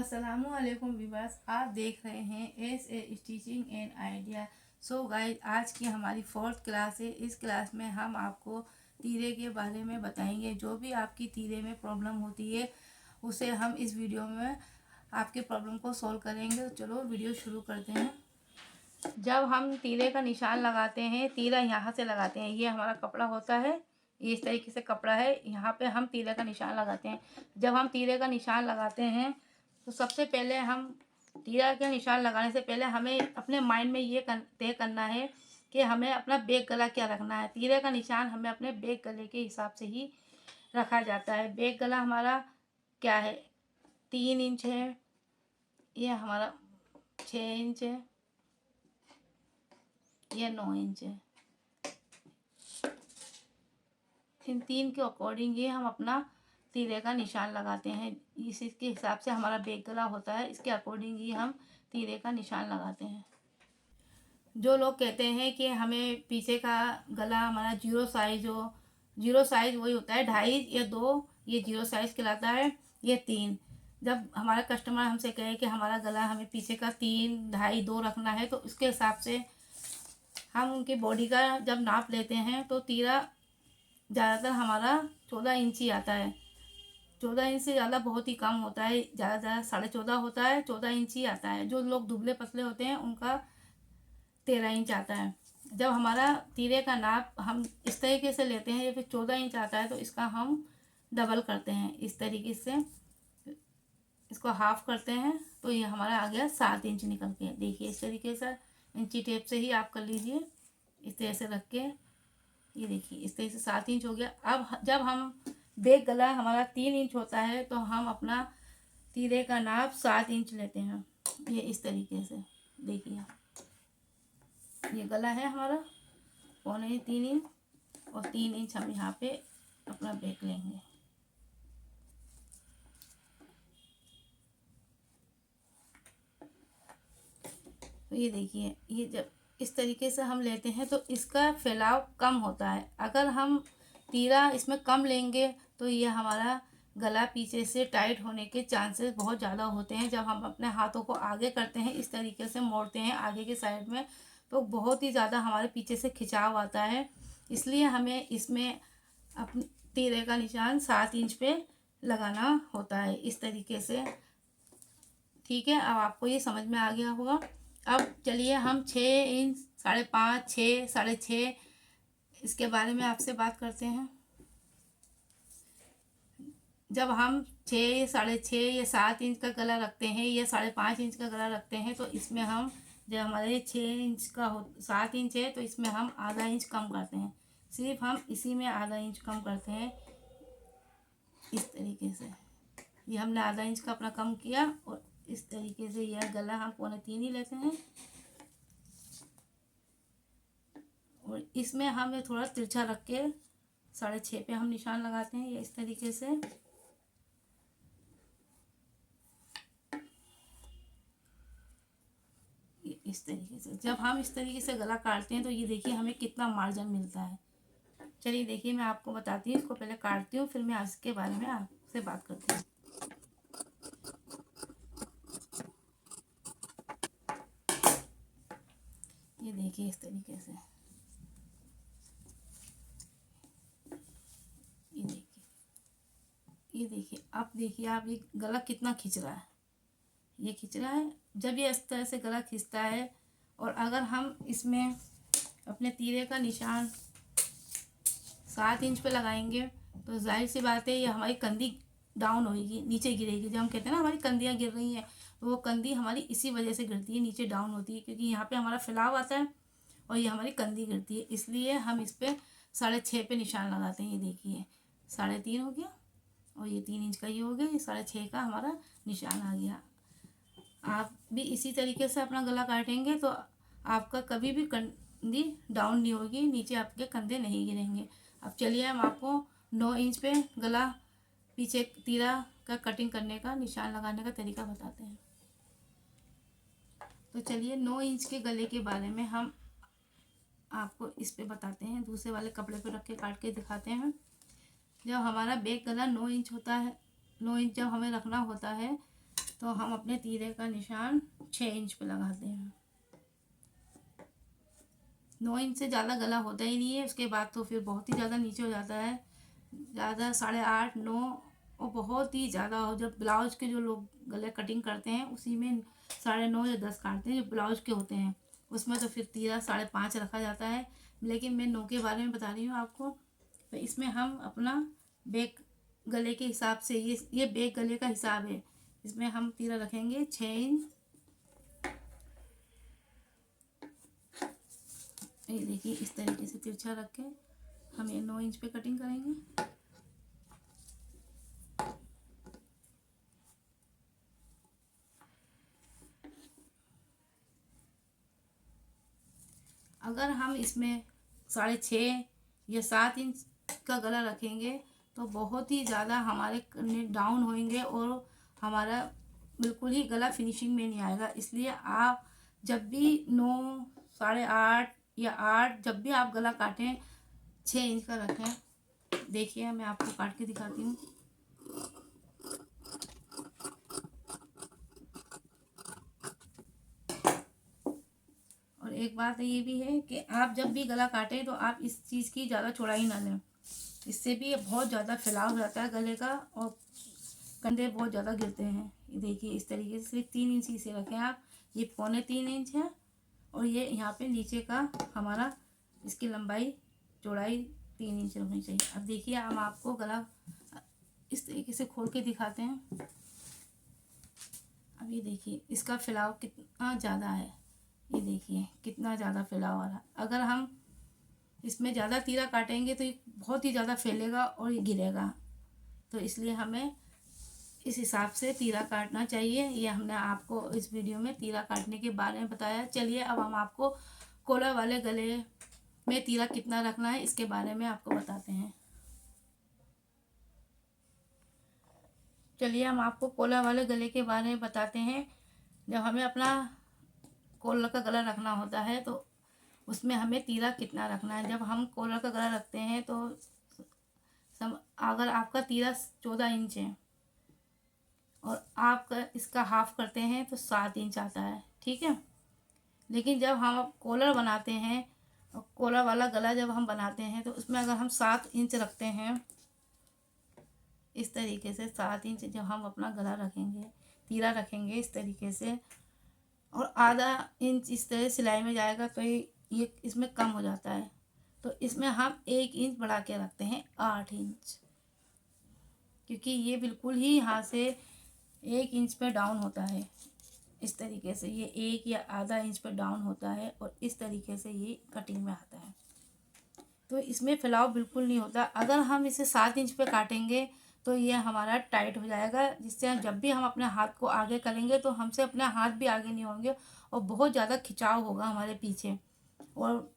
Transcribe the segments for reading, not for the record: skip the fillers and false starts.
अस्सलामुअलैकुम व्यूअर्स, आप देख रहे हैं S A stitching and idea. So guys, आज की हमारी 4th क्लास है। इस क्लास में हम आपको तीरे के बारे में बताएंगे। जो भी आपकी तीरे में प्रॉब्लम होती है उसे हम इस वीडियो में आपके प्रॉब्लम को सॉल्व करेंगे। तो चलो वीडियो शुरू करते हैं। जब हम तीरे का निशान लगाते हैं, तीरा यहाँ से लगाते हैं। ये हमारा कपड़ा होता है, ये इस तरीके से कपड़ा है। यहाँ पे हम तीरे का निशान लगाते हैं। जब हम तीरे का निशान लगाते हैं तो सबसे पहले हम तीरा के निशान लगाने से पहले हमें अपने माइंड में ये तय करना है कि हमें अपना बैक गला क्या रखना है। तीरे का निशान हमें अपने बैक गले के हिसाब से ही रखा जाता है। बैक गला हमारा क्या है, 3 इंच है। ये हमारा 6 इंच है। ये 9 इंच है। इन 3 के अकॉर्डिंग ही हम अपना तीरे का निशान लगाते हैं। इसके हिसाब से हमारा बैक गला होता है, इसके अकॉर्डिंग ही हम तीरे का निशान लगाते हैं। जो लोग कहते हैं कि हमें पीछे का गला हमारा जीरो साइज हो, जीरो साइज वही होता है 2.5 या 2, ये जीरो साइज कहलाता है। ये 3, जब हमारा कस्टमर हमसे कहे कि हमारा गला हमें पीछे का 3, 2.5, 2 रखना है, तो उसके हिसाब से हम उनकी बॉडी का जब नाप लेते हैं तो तीरा ज़्यादातर हमारा 14 इंच ही आता है। 14 इंच से ज़्यादा बहुत ही कम होता है, ज़्यादा ज़्यादा 14.5 होता है। 14 इंच ही आता है। जो लोग दुबले पतले होते हैं उनका 13 इंच आता है। जब हमारा तीरे का नाप हम इस तरीके से लेते हैं या फिर 14 इंच आता है तो इसका हम डबल करते हैं। इस तरीके से इसको हाफ करते हैं तो ये हमारा आ गया 7 इंच निकल के। देखिए इस तरीके से इंची टेप से ही आप कर लीजिए, इस तरह से रख के। ये देखिए इस तरह से 7 इंच हो गया। अब जब हम बैक गला हमारा 3 इंच होता है तो हम अपना तीरे का नाप 7 इंच लेते हैं। ये इस तरीके से देखिए, ये गला है हमारा 3.25 इंच और 3 इंच हम यहाँ पे अपना बैक लेंगे। तो ये देखिए, ये जब इस तरीके से हम लेते हैं तो इसका फैलाव कम होता है। अगर हम तीरा इसमें कम लेंगे तो ये हमारा गला पीछे से टाइट होने के चांसेस बहुत ज़्यादा होते हैं। जब हम अपने हाथों को आगे करते हैं, इस तरीके से मोड़ते हैं आगे की साइड में, तो बहुत ही ज़्यादा हमारे पीछे से खिंचाव आता है। इसलिए हमें इसमें अपने तीरे का निशान 7 इंच पे लगाना होता है, इस तरीके से। ठीक है, अब आपको ये समझ में आ गया होगा। अब चलिए हम 6 इंच, 5.5, 6, 6.5 इसके बारे में आपसे बात करते हैं। जब हम 6, 6.5 या 7 इंच का गला रखते हैं या 5.5 इंच का गला रखते हैं तो इसमें हम, जब हमारे 6 इंच का 7 इंच है तो इसमें हम आधा इंच कम करते हैं। सिर्फ हम इसी में आधा इंच कम करते हैं, इस तरीके से। ये हमने आधा इंच का अपना कम किया और इस तरीके से यह गला हम 3.25 ही लेते हैं। और इसमें हमें थोड़ा तिरछा रख के 6.5 पे हम निशान लगाते हैं, ये इस तरीके से। इस तरीके से जब हम इस तरीके से गला काटते हैं तो ये देखिए हमें कितना मार्जिन मिलता है। चलिए देखिए, मैं आपको बताती हूँ। इसको पहले काटती हूँ, फिर मैं इसके बारे में आपसे बात करती हूँ। ये देखिए इस तरीके से, ये देखिए, ये देखिए। अब देखिए आप, ये गला कितना खिंच रहा है, ये खिंच रहा है। जब ये इस तरह से गला खिंचता है और अगर हम इसमें अपने तीरे का निशान 7 इंच पे लगाएंगे तो जाहिर सी बात है ये हमारी कंधी डाउन होगी, नीचे गिरेगी। जब हम कहते हैं ना हमारी कंधियाँ गिर रही हैं, तो वो कंधी हमारी इसी वजह से गिरती है, नीचे डाउन होती है, क्योंकि यहाँ पे हमारा फैलाव आता है और ये हमारी कंधी गिरती है। इसलिए हम इस पर 6.5 पे निशान लगाते हैं। ये देखिए 3.5 हो गया और ये 3 इंच का ये हो गया, ये 6.5 का हमारा निशान आ गया। आप भी इसी तरीके से अपना गला काटेंगे तो आपका कभी भी कंधी डाउन नहीं होगी, नीचे आपके कंधे नहीं गिरेंगे। अब चलिए हम आपको 9 इंच पे गला पीछे तीरा का कटिंग करने का, निशान लगाने का तरीका बताते हैं। तो चलिए 9 इंच के गले के बारे में हम आपको इस पे बताते हैं। दूसरे वाले कपड़े पे रख के काट के दिखाते हैं। जब हमारा बैक गला 9 इंच होता है, 9 इंच जब हमें रखना होता है तो हम अपने तीरे का निशान 6 इंच पे लगाते हैं। 9 इंच से ज़्यादा गला होता ही नहीं है, उसके बाद तो फिर बहुत ही ज़्यादा नीचे हो जाता है। ज़्यादा 8.5 9 और बहुत ही ज़्यादा हो, जब ब्लाउज के जो लोग गले कटिंग करते हैं उसी में 9.5 या 10 काटते हैं, जो ब्लाउज के होते हैं उसमें तो फिर तीरा 5.5 रखा जाता है। लेकिन मैं 9 के बारे में बता रही हूँ आपको। तो इसमें हम अपना बैक गले के हिसाब से, ये बैक गले का हिसाब है, इसमें हम तीरा रखेंगे 6 इंच। ये देखिए इस तरीके से तिरछा रख के हम ये 9 इंच पे कटिंग करेंगे। अगर हम इसमें 6.5 या 7 इंच का गला रखेंगे तो बहुत ही ज़्यादा हमारे डाउन होंगे और हमारा बिल्कुल ही गला फिनिशिंग में नहीं आएगा। इसलिए आप जब भी 9 8.5 या 8 जब भी आप गला काटें 6 इंच का रखें। देखिए मैं आपको काट के दिखाती हूँ। और एक बात ये भी है कि आप जब भी गला काटें तो आप इस चीज़ की ज़्यादा चौड़ाई ना लें, इससे भी बहुत ज़्यादा फैलाव हो जाता है गले का और कंधे बहुत ज़्यादा गिरते हैं। ये देखिए इस तरीके से सिर्फ 3 इंच इसे रखें आप। ये 3.25 इंच है और ये यहाँ पे नीचे का हमारा इसकी लंबाई चौड़ाई 3 इंच होनी चाहिए। अब देखिए हम आपको गला इस तरीके से खोल के दिखाते हैं। अब ये देखिए इसका फैलाव कितना ज़्यादा है, ये देखिए कितना ज़्यादा फैलाव आ रहा है। अगर हम इसमें ज़्यादा तीरा काटेंगे तो ये बहुत ही ज़्यादा फैलेगा और ये गिरेगा। तो इसलिए हमें इस हिसाब से तीरा काटना चाहिए। ये हमने आपको इस वीडियो में तीरा काटने के बारे में बताया। चलिए अब हम आपको कॉलर वाले गले में तीरा कितना रखना है इसके बारे में आपको बताते हैं। चलिए हम आपको कॉलर वाले गले के बारे में बताते हैं। जब हमें अपना कॉलर का गला रखना होता है तो उसमें हमें तीरा कितना रखना है। जब हम कॉलर का गला रखते हैं तो अगर आपका तीरा 14 इंच है और आप इसका हाफ करते हैं तो 7 इंच आता है, ठीक है। लेकिन जब हम कॉलर बनाते हैं, कॉलर वाला गला जब हम बनाते हैं तो उसमें अगर हम 7 इंच रखते हैं, इस तरीके से 7 इंच जब हम अपना गला रखेंगे, तीरा रखेंगे इस तरीके से, और आधा इंच इस तरह सिलाई में जाएगा तो ये इसमें कम हो जाता है। तो इसमें हम 1 इंच बढ़ा के रखते हैं 8 इंच, क्योंकि ये बिल्कुल ही यहाँ से 1 इंच पे डाउन होता है। इस तरीके से ये 1 या आधा इंच पे डाउन होता है और इस तरीके से ये कटिंग में आता है। तो इसमें फैलाव बिल्कुल नहीं होता। अगर हम इसे 7 इंच पे काटेंगे तो ये हमारा टाइट हो जाएगा, जिससे जब भी हम अपने हाथ को आगे करेंगे तो हमसे अपने हाथ भी आगे नहीं होंगे और बहुत ज़्यादा खिंचाव होगा हमारे पीछे। और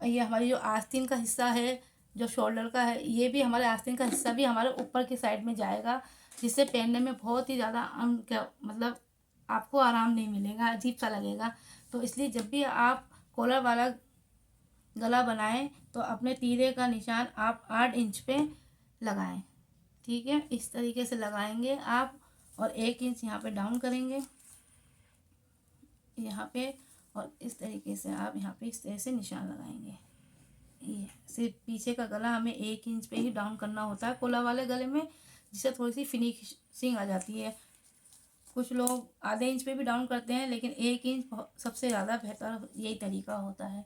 ये हमारी जो आस्तीन का हिस्सा है, जो शोल्डर का है, ये भी हमारे आस्तीन का हिस्सा भी हमारे ऊपर की साइड में जाएगा, जिससे पहनने में बहुत ही ज़्यादा मतलब आपको आराम नहीं मिलेगा, अजीब सा लगेगा। तो इसलिए जब भी आप कॉलर वाला गला बनाएं तो अपने तीरे का निशान आप 8 इंच पे लगाएं, ठीक है। इस तरीके से लगाएंगे आप और 1 इंच यहाँ पे डाउन करेंगे यहाँ पे, और इस तरीके से आप यहाँ पे इस तरह से निशान लगाएंगे। ये सिर्फ पीछे का गला हमें 1 इंच पे ही डाउन करना होता है कॉलर वाले गले में, जिससे थोड़ी सी फिनिशिंग आ जाती है। कुछ लोग आधे इंच पे भी डाउन करते हैं, लेकिन 1 इंच सबसे ज़्यादा बेहतर यही तरीका होता है।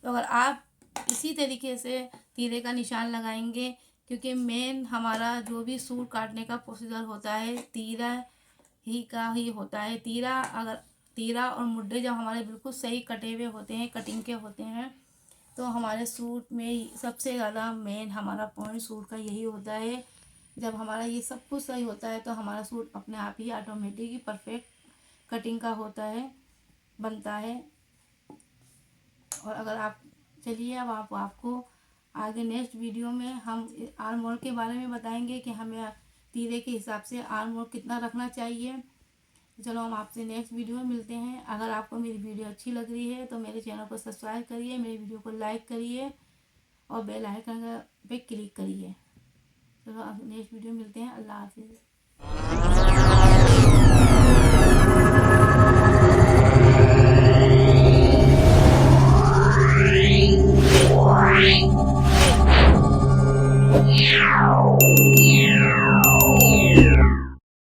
तो अगर आप इसी तरीके से तीरे का निशान लगाएंगे, क्योंकि मेन हमारा जो भी सूट काटने का प्रोसीजर होता है तीरा ही का ही होता है। तीरा और मुड्ढे जब हमारे बिल्कुल सही कटे हुए होते हैं, कटिंग के होते हैं, तो हमारे सूट में सबसे ज़्यादा मेन हमारा पॉइंट सूट का यही होता है। जब हमारा ये सब कुछ सही होता है तो हमारा सूट अपने आप ही ऑटोमेटिक ही परफेक्ट कटिंग का होता है, बनता है। और अगर आप चलिए अब आपको आगे नेक्स्ट वीडियो में हम आर्म होल के बारे में बताएंगे कि हमें तीरे के हिसाब से आर्म होल कितना रखना चाहिए। चलो हम आपसे नेक्स्ट वीडियो में मिलते हैं। अगर आपको मेरी वीडियो अच्छी लग रही है तो मेरे चैनल को सब्सक्राइब करिए, मेरी वीडियो को लाइक करिए और बेल आइकन पे क्लिक करिए। चलो अब नेक्स्ट वीडियो में मिलते हैं। अल्लाह हाफिज़।